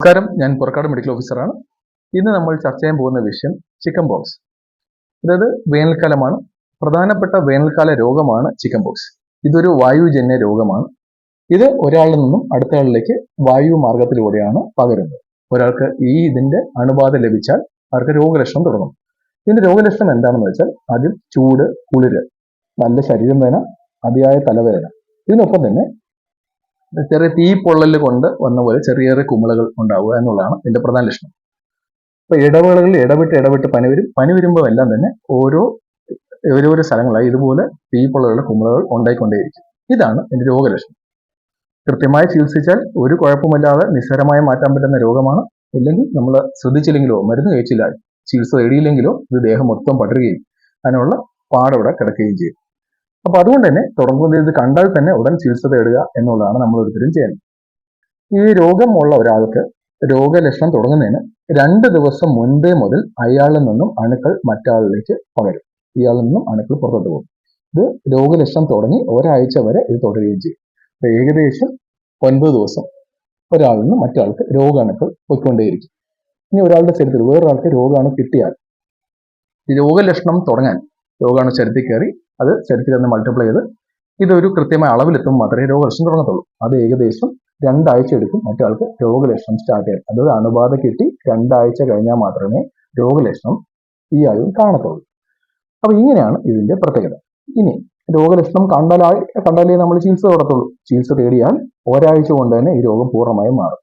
നമസ്കാരം, ഞാൻ പുറക്കാട് മെഡിക്കൽ ഓഫീസറാണ്. ഇന്ന് നമ്മൾ ചർച്ച ചെയ്യാൻ പോകുന്ന വിഷയം ചിക്കൻ പോക്സ്. അതായത് വേനൽക്കാലമാണ്. പ്രധാനപ്പെട്ട വേനൽക്കാല രോഗമാണ് ചിക്കൻ പോക്സ്. ഇതൊരു വായുജന്യ രോഗമാണ്. ഇത് ഒരാളിൽ നിന്നും അടുത്തയാളിലേക്ക് വായു മാർഗത്തിലൂടെയാണ് പകരുന്നത്. ഒരാൾക്ക് ഇതിന്റെ അണുബാധ ലഭിച്ചാൽ അവർക്ക് രോഗലക്ഷണം തുടങ്ങും. ഇതിന്റെ രോഗലക്ഷണം എന്താണെന്ന് വെച്ചാൽ ആദ്യം ചൂട്, കുളിര്, നല്ല ശരീരം വേദന, അതിയായ തലവേദന. ഇതിനൊപ്പം തന്നെ ചെറിയ തീപ്പൊള്ളൽ കൊണ്ട് വന്ന പോലെ ചെറിയ ചെറിയ കുമിളകൾ ഉണ്ടാവുക എന്നുള്ളതാണ് ഇതിന്റെ പ്രധാന ലക്ഷണം. അപ്പൊ ഇടവേളകളിൽ ഇടവിട്ട് പനി വരുമ്പോൾ എല്ലാം തന്നെ ഓരോരോ സ്ഥലങ്ങളായി ഇതുപോലെ തീപ്പൊള്ളലുള്ള കുമിളകൾ ഉണ്ടായിക്കൊണ്ടേയിരിക്കും. ഇതാണ് ഇതിന്റെ രോഗലക്ഷണം. കൃത്യമായി ചികിത്സിച്ചാൽ ഒരു കുഴപ്പമില്ലാതെ നിസ്സാരമായി മാറ്റാൻ പറ്റുന്ന രോഗമാണ്. ഇല്ലെങ്കിൽ നമ്മൾ ശ്രദ്ധിച്ചില്ലെങ്കിലോ മരുന്ന് കഴിച്ചില്ല ചികിത്സ തേടിയില്ലെങ്കിലോ ഇത് ദേഹം മൊത്തം പടരുകയും അതിനുള്ള പാടവിടെ കിടക്കുകയും ചെയ്യും. അപ്പൊ അതുകൊണ്ട് തന്നെ തുടങ്ങുമ്പോൾ ഇത് കണ്ടാൽ തന്നെ ഉടൻ ചികിത്സ തേടുക എന്നുള്ളതാണ് നമ്മൾ ഒരിക്കലും ചെയ്യുന്നത്. ഈ രോഗമുള്ള ഒരാൾക്ക് രോഗലക്ഷണം തുടങ്ങുന്നതിന് 2 ദിവസം മുൻപേ മുതൽ അയാളിൽ നിന്നും അണുക്കൾ മറ്റാളിലേക്ക് പകരും. ഇയാളിൽ നിന്നും അണുക്കൾ പുറത്തോട്ട് പോകും. ഇത് രോഗലക്ഷണം തുടങ്ങി ഒരാഴ്ച വരെ ഇത് തുടരുകയും ചെയ്യും. അപ്പൊ ഏകദേശം 9 ദിവസം ഒരാളിൽ നിന്ന് മറ്റാൾക്ക് രോഗാണുക്കൾ പൊയ്ക്കൊണ്ടേയിരിക്കും. ഇനി ഒരാളുടെ ശരീരത്തിൽ വേറൊരാൾക്ക് രോഗാണു കിട്ടിയാൽ ഈ രോഗലക്ഷണം തുടങ്ങാൻ രോഗാണു ശരീരത്തിൽ കയറി അത് ശരീരത്തിൽ നിന്ന് മൾട്ടിപ്ലൈ ചെയ്ത് ഇതൊരു കൃത്യമായ അളവിലെത്തുമ്പോൾ മാത്രമേ രോഗലക്ഷണം തുടങ്ങത്തുള്ളൂ. അത് ഏകദേശം 2 ആഴ്ച എടുക്കും മറ്റാൾക്ക് രോഗലക്ഷണം സ്റ്റാർട്ട് ചെയ്യാൻ. അതായത് അണുബാധ കിട്ടി 2 ആഴ്ച കഴിഞ്ഞാൽ മാത്രമേ രോഗലക്ഷണം ഇയാളിൽ കാണത്തുള്ളൂ. അപ്പൊ ഇങ്ങനെയാണ് ഇതിന്റെ പ്രത്യേകത. ഇനി രോഗലക്ഷണം കണ്ടാലേ നമ്മൾ ചികിത്സ തുടങ്ങത്തുള്ളൂ. ചികിത്സ തേടിയാൽ ഒരാഴ്ച കൊണ്ട് തന്നെ ഈ രോഗം പൂർണ്ണമായും മാറും.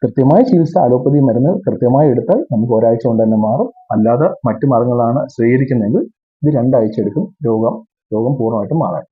കൃത്യമായ ചികിത്സ അലോപ്പതി മരുന്ന് കൃത്യമായി എടുത്താൽ നമുക്ക് ഒരാഴ്ച കൊണ്ട് തന്നെ മാറും. അല്ലാതെ മറ്റു മാർഗങ്ങളാണ് സ്വീകരിക്കുന്നതെങ്കിൽ ഇത് 2 ആഴ്ച എടുക്കും രോഗം പൂർണ്ണമായിട്ടും മാറാൻ.